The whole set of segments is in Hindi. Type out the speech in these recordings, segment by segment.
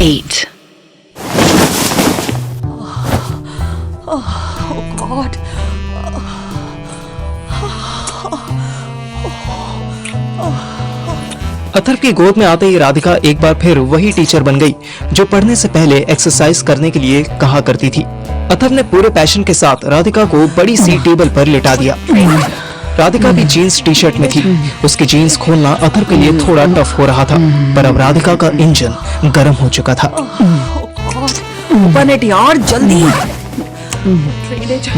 8. Oh God. अथर्व की गोद में आते ही राधिका एक बार फिर वही टीचर बन गई जो पढ़ने से पहले एक्सरसाइज करने के लिए कहा करती थी। अथर्व ने पूरे पैशन के साथ राधिका को बड़ी सी टेबल पर लिटा दिया। राधिका भी जीन्स टी शर्ट में थी। उसकी जीन्स खोलना अथर्व के लिए थोड़ा टफ हो रहा था, पर अब राधिका का इंजन गर्म हो चुका था। ओपन इट यार, जल्दी।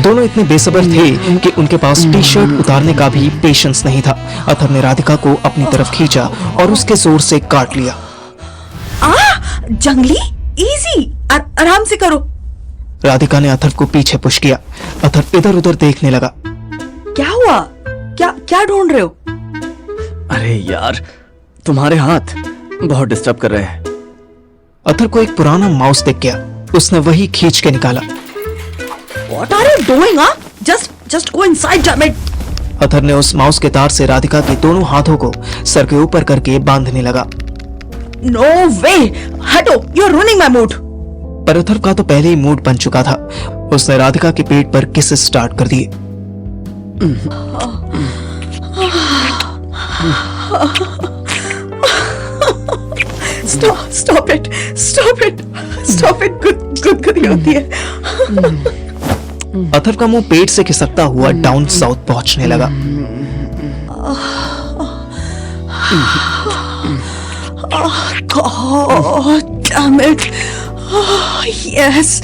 दोनों इतने बेसब्र थे कि उनके पास टी शर्ट उतारने का भी पेशेंस नहीं था। अथर्व ने राधिका को अपनी तरफ खींचा और उसके जोर से काट लिया। जंगली, इजी, आराम से करो। राधिका ने अथर्व को पीछे पुश किया। अथर्व इधर उधर देखने लगा। क्या हुआ? क्या ढूंढ रहे हो? अरे यार, तुम्हारे हाथ बहुत डिस्टर्ब कर रहे हैं। अथर्व को एक पुराना माउस दिख गया। उसने वही खींच के निकाला। What are you doing? Just go inside, damn it. Atharva ने उस माउस के तार से राधिका के दोनों हाथों को सर के ऊपर करके बांधने लगा। No way! हटो, you're ruining my mood. पर अथर्व का तो पहले ही मूड बन चुका था। उसने राधिका के पेट पर किसेस स्टार्ट कर दिए। Stop it. गुदगुदी होती है। अथर्व का मुंह पेट से खिसकता हुआ डाउन साउथ पहुंचने लगा। God damn it. Yes.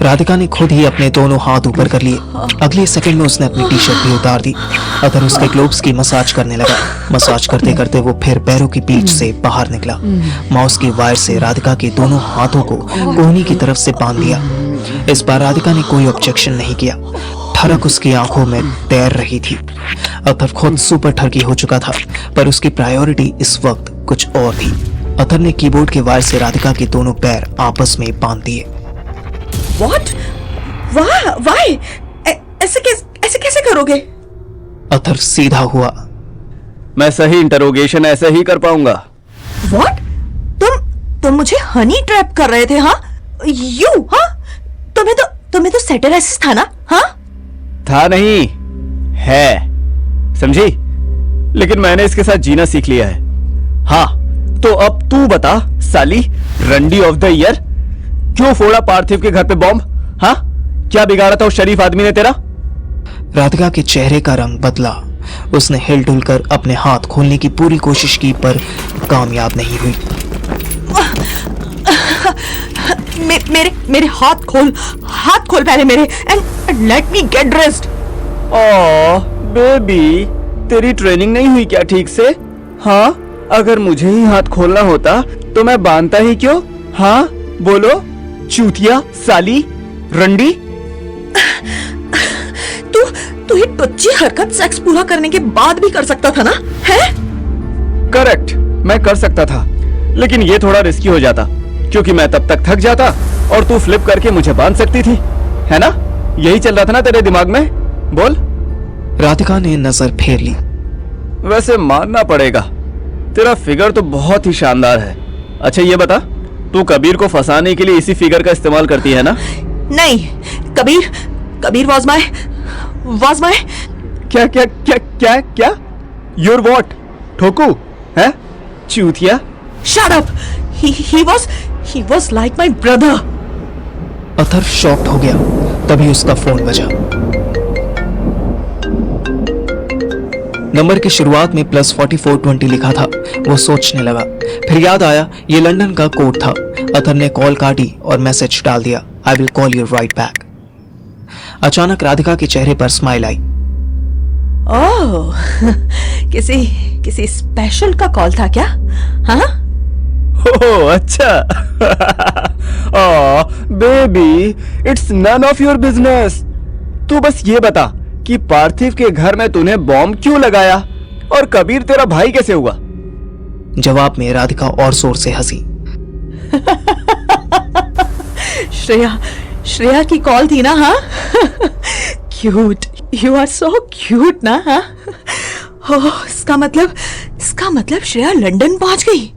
Radhika ने खुद ही अपने दोनों हाथ ऊपर कर लिए। अगले सेकंड में उसने अपनी टी शर्ट भी उतार दी। अथर्व उसके ग्लोव्स की मसाज करने लगा। मसाज करते करते वो फिर पैरों की बीच से बाहर निकला। माउस की वायर से राधिका के दोनों हाथों को कोहनी की तरफ से बांध दिया। इस बार राधिका ने कोई ऑब्जेक्शन नहीं किया। ठरक उसकी आंखों में तैर रही थी। अथर्व खुद सुपर ठगी हो चुका था, पर उसकी प्रायोरिटी इस वक्त कुछ और थी। अथर्व ने कीबोर्ड के वायर से राधिका के दोनों पैर आपस में बांध दिए। What? Why? ऐसे कैसे करोगे? अथर्व सीधा हुआ। मैं सही इंटरोगेशन ऐसे ही कर पाऊंगा। What? तुम मुझे हनी ट्रैप कर रहे थे, हाँ? हाँ? तुम्हें तो सेटराइसिस था ना, हाँ? था नहीं, है, समझी? लेकिन मैंने इसके साथ जीना सीख लिया है। हाँ, तो अब तू बता साली, रंडी ऑफ द ईयर, क्यों फोड़ा पार्थिव के घर पे बॉम्ब? हाँ, क्या बिगाड़ा था उस शरीफ आदमी ने तेरा? राधिका के चेहरे का रंग बदला। उसने हिलडुल कर अपने हाथ खोलने की पूरी कोशिश की, पर कामयाब नहीं हुई। मेरे हाथ खोल पहले मेरे, and let me get dressed. Oh baby, तेरी ट्रेनिंग नहीं हुई क्या ठीक से? हाँ, अगर मुझे ही हाथ खोलना होता तो मैं बांधता ही क्यों? हाँ बोलो, चूतिया, साली, रंडी। तू ये टुच्ची हरकत सेक्स पूरा करने के बाद भी कर सकता था ना, है? करेक्ट, मैं कर सकता था, लेकिन ये थोड़ा रिस्की हो जाता, क्योंकि मैं तब तक थक जाता और तू फ्लिप करके मुझे बांध सकती थी, है ना? यही चल रहा था ना तेरे दिमाग में? बोल। राधिका ने नजर फेर ली। वैसे मानना पड़ेगा, तेरा फिगर तो बहुत ही शानदार है। अच्छा ये बता, तू कबीर को फंसाने के लिए इसी फिगर का इस्तेमाल करती है ना? नहीं, कबीर was my क्या? Your what? ठोकू? है? चूतिया? Shut up! He was like my brother. Atharva shocked हो गया। तभी उसका फोन बजा। नंबर की शुरुआत में +4420 लिखा था। वो सोचने लगा, फिर याद आया ये लंदन का कोड था। अथर्व ने कॉल काटी और मैसेज डाल दिया, I will call you right back. अचानक राधिका के चेहरे पर स्माइल आई। ओह, किसी स्पेशल का कॉल था क्या? हाँ? ओह अच्छा। Oh baby, it's none of your business. तू बस ये बता कि पार्थिव के घर में तूने बॉम्ब क्यों लगाया, और कबीर तेरा भाई कैसे हुआ? जवाब में राधिका और जोर से हंसी। श्रेया की कॉल थी ना, हाँ? Cute, you are so cute ना, हाँ? ओह, इसका मतलब श्रेया लंदन पहुंच गई।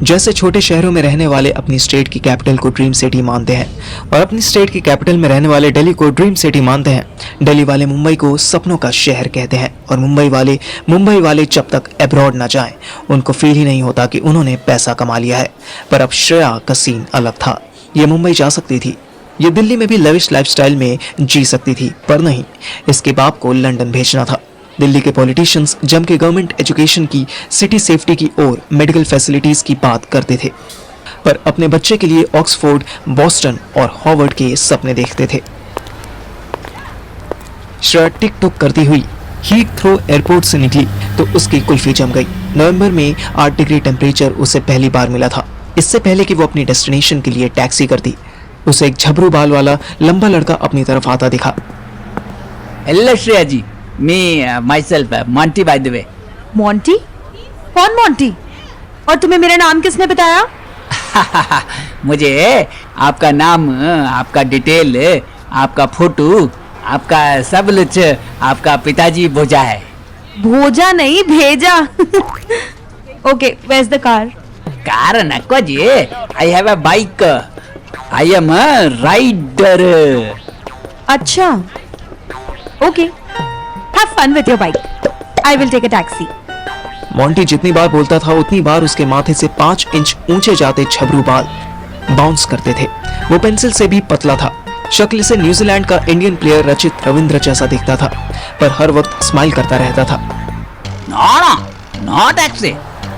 जैसे छोटे शहरों में रहने वाले अपनी स्टेट की कैपिटल को ड्रीम सिटी मानते हैं और अपनी स्टेट की कैपिटल में रहने वाले दिल्ली को ड्रीम सिटी मानते हैं, दिल्ली वाले मुंबई को सपनों का शहर कहते हैं और मुंबई वाले जब तक अब्रॉड ना जाएं उनको फील ही नहीं होता कि उन्होंने पैसा कमा लिया है। पर अब श्रेया का सीन अलग था। ये मुंबई जा सकती थी, ये दिल्ली में भी लविश लाइफस्टाइल में जी सकती थी, पर नहीं, इसके बाप को लंदन भेजना था। दिल्ली के पॉलिटिशियंस जम के गवर्नमेंट एजुकेशन की, सिटी सेफ्टी की और मेडिकल फैसिलिटीज की बात करते थे, पर अपने बच्चे के लिए ऑक्सफोर्ड, बॉस्टन और हार्वर्ड के सपने देखते थे। श्रेया टिक टुक करती हुई हीथ्रो एयरपोर्ट से निकली तो उसकी कुल्फी जम गई। नवंबर में 8 डिग्री टेम्परेचर उसे पहली बार मिला था। इससे पहले कि वो अपनी डेस्टिनेशन के लिए टैक्सी करती, उसे एक झबरू बाल वाला लंबा लड़का अपनी तरफ आता दिखा। Hello Shreya ji, me myself Monty by the way. Monty? कौन मॉन्टी? और तुम्हें मेरा नाम किसने बताया? मुझे आपका नाम, आपका डिटेल, आपका फोटो, आपका सब कुछ आपका पिताजी भेजा है। भोजा नहीं, भेजा। Okay, where is the car? Car नको जी, I have a bike, I am a rider. अच्छा, okay, have fun with your bike, I will take a taxi. Monty जितनी बार बोलता था उतनी बार उसके माथे से 5 इंच ऊंचे जाते झबरू बाल बाउंस करते थे। वो पेंसिल से भी पतला था। शक्ल से न्यूजीलैंड का इंडियन प्लेयर रचित रविंद्र जैसा दिखता था, पर हर वक्त स्माइल करता रहता था। No taxi,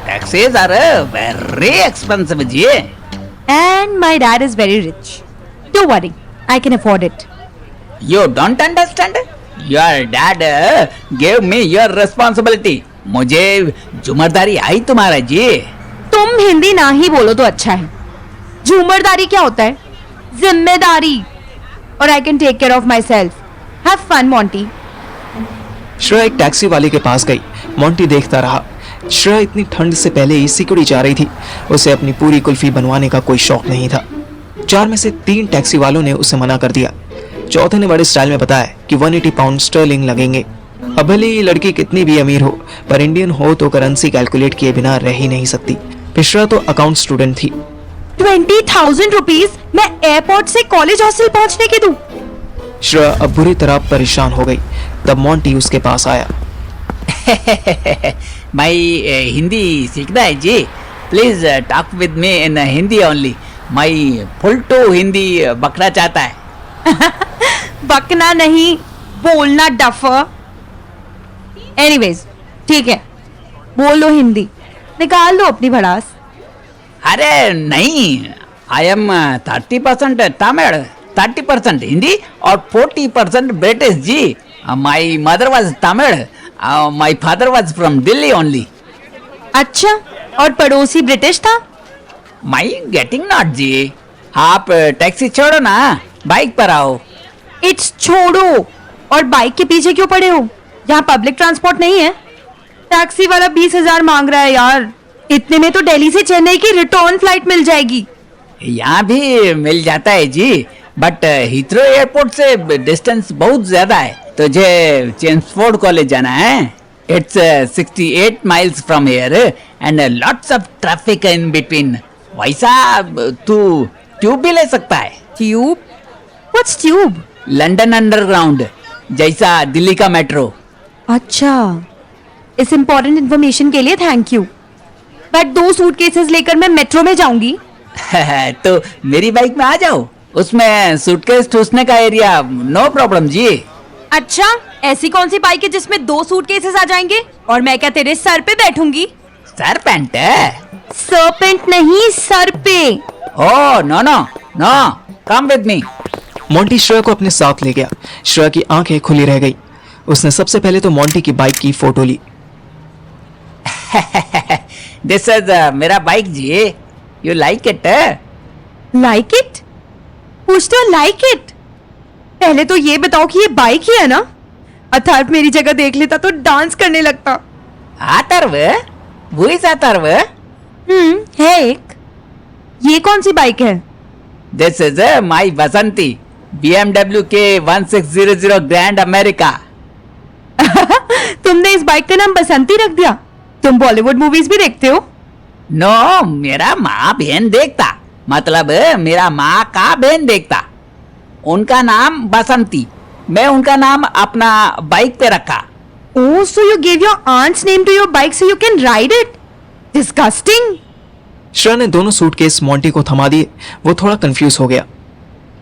taxis are very expensive ji. And my dad is very rich. Don't worry, I can afford it. You don't understand? Your dad gave me your responsibility. मुझे जुम्मेदारी आई तुम्हारा जी। तुम हिंदी ना ही बोलो तो अच्छा है। झूमरदारी क्या होता है? जिम्मेदारी। और I can take care of myself. Have fun, Monty. Shreya एक टैक्सी वाले के पास गई। मॉन्टी देखता रहा। श्रेया इतनी ठंड से पहले ही सिकुड़ी जा रही थी। उसे अपनी पूरी कुल्फी बनवाने का कोई शौक नहीं था। 4 में से 3 टैक्सी वालों ने उसे मना कर दिया। चौथे ने बड़े स्टाइल में बताया कि 180 पाउंड स्टर्लिंग लगेंगे। अब भले ही लड़की कितनी भी अमीर हो, पर इंडियन हो तो करेंसी कैलकुलेट किए बिना रह ही नहीं सकती। श्रेया तो अकाउंट स्टूडेंट थी। 20,000 रुपीज मैं एयरपोर्ट से कॉलेज हॉस्टल पहुंचने के दूं? श्रेया अब बुरी तरह परेशान हो गई। तब मॉन्टी उसके पास आया। भाई हिंदी सीखना है जी, please talk with me in Hindi only. My full to Hindi बकना चाहता है। बकना नहीं, बोलना डफर। एनीवेज, ठीक है, बोल लो हिंदी, निकाल दो अपनी भड़ास। अरे नहीं, आई एम 30% तमिल, 30% हिंदी और 40% British ji. My mother was Tamil, my father was from Delhi only. अच्छा, और पड़ोसी ब्रिटिश था? My getting not ji. आप टैक्सी छोड़ो ना, बाइक पर आओ। इट्स छोड़ो और बाइक के पीछे क्यों पड़े हो? यहाँ पब्लिक ट्रांसपोर्ट नहीं है। टैक्सी वाला 20,000 मांग रहा है यार। इतने में तो दिल्ली से चेन्नई की रिटर्न फ्लाइट मिल जाएगी। यहाँ भी मिल जाता है जी, बट हीथ्रो एयरपोर्ट से डिस्टेंस बहुत ज्यादा है। तुझे चेम्सफोर्ड कॉलेज जाना है। It's 68 miles from here and lots of traffic in between. वैसा तू ट्यूब भी ले सकता है। Tube? What's tube? London underground, जैसा दिल्ली का मेट्रो। अच्छा, इस इम्पोर्टेंट इन्फॉर्मेशन के लिए थैंक यू। बट 2 सूटकेसेस लेकर मैं मेट्रो में जाऊंगी। तो मेरी बाइक में आ जाओ, उसमें सूटकेस ठूसने का एरिया नो प्रॉब्लम जी। अच्छा, ऐसी कौन सी बाइक है जिसमें 2 सूटकेसेस आ जाएंगे? और मैं क्या तेरे सर पे बैठूंगी? सरपेंट है? सरपेंट नहीं, सर पे। Oh no no no, come with me. Monty Shreya को अपने साथ ले गया। श्रेया की आंखें खुली रह गई। उसने सबसे पहले तो मॉन्टी की बाइक की फोटो ली। दिस इज मेरा bike ji, you like it? Like it? पूछते हो लाइक इट? पहले तो ये बताओ कि ये बाइक ही है ना? अथर्व मेरी जगह देख लेता तो डांस करने लगता। अथर्व? Who is Atharva? है एक। ये कौन सी बाइक है? This is my Basanti, BMW के 1600 ग्रैंड अमेरिका। तुमने इस बाइक का नाम बसंती रख दिया? तुम बॉलीवुड मूवीज भी देखते हो? नो, मेरा माँ बहन देखता, मतलब मेरा माँ का बहन देखता। उनका नाम बसंती, मैं उनका नाम अपना बाइक पे रखा। Oh, so you gave your aunt's name to your bike so you can ride it? Disgusting. Shreya ने दोनों सूटकेस मोंटी को थमा दिए। वो थोड़ा कंफ्यूज हो गया।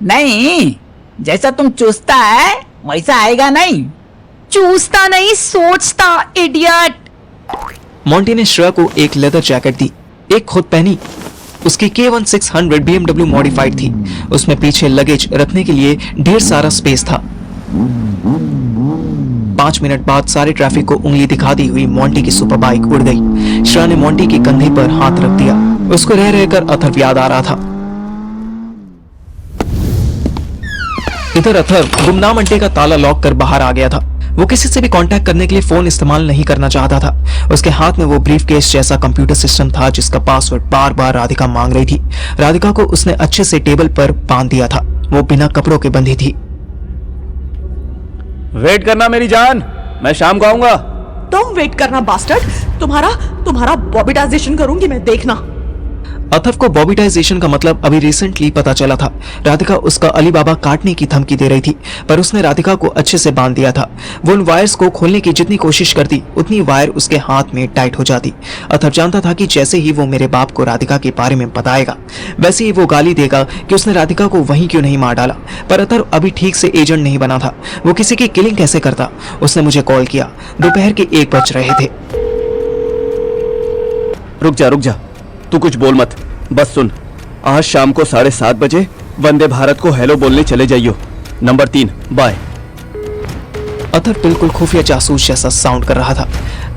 नहीं, जैसा तुम चूसता है वैसा आएगा नहीं। चूसता नहीं, सोचता, इडियट। मोंटी ने श्रेया को एक लेदर जैकेट दी, एक खुद पहनी। उसकी K1600 BMW मॉडिफाइड थी। उसमें पीछे लगेज रखने के लिए ढेर सारा स्पेस था। 5 मिनट बाद सारे ट्रैफिक को उंगली दिखाती हुई मोंटी की सुपर बाइक उड़ गई। श्रेया ने मोंटी के कंधे पर हाथ रख दिया। उसको रह रहकर अथर्व याद आ रहा था। इधर अथर्व गुमनाम अड्डे का ताला लॉक कर बाहर आ गया था। वो किसी से भी कांटेक्ट करने के लिए फोन इस्तेमाल नहीं करना चाहता था। उसके हाथ में वो ब्रीफकेस जैसा कंप्यूटर सिस्टम था जिसका पासवर्ड बार बार राधिका मांग रही थी। राधिका को उसने अच्छे से टेबल पर बांध दिया था। वो बिना कपड़ों के बंधी थी। वेट करना मेरी जान, मैं शाम को आऊंगा। तुम वेट करना बास्टर्ड, तुम्हारा बॉबीटाइजेशन करूंगी मैं, देखना। अथर्व को बॉबीटाइजेशन का मतलब अभी रिसेंटली पता चला था। राधिका उसका अली बाबा काटने की धमकी दे रही थी, पर उसने राधिका को अच्छे से बांध दिया था। वो उन वायर्स को खोलने की जितनी कोशिश करती उतनी वायर उसके हाथ में टाइट हो जाती। अथर्व जानता था कि जैसे ही वो मेरे बाप को राधिका के बारे में बताएगा वैसे ही वो गाली देगा कि उसने राधिका को वहीं क्यों नहीं मार डाला। पर अथर्व अभी ठीक से एजेंट नहीं बना था। वो किसी की किलिंग कैसे करता। उसने मुझे कॉल किया। दोपहर के 1 बज रहे थे। रुक जा, तू कुछ बोल मत, बस सुन। आज शाम को 7:30 बजे वंदे भारत को हेलो बोलने चले जाइयो। Number 3, bye. अथर्व बिल्कुल खुफिया जासूस जैसा साउंड कर रहा था।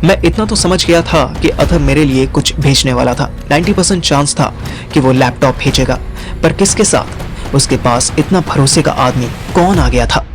मैं इतना तो समझ गया था कि अथर्व मेरे लिए कुछ भेजने वाला था। 90% चांस था कि वो लैपटॉप भेजेगा, पर किसके साथ? उसके पास इतना भरोसे का आदमी कौन आ गया था?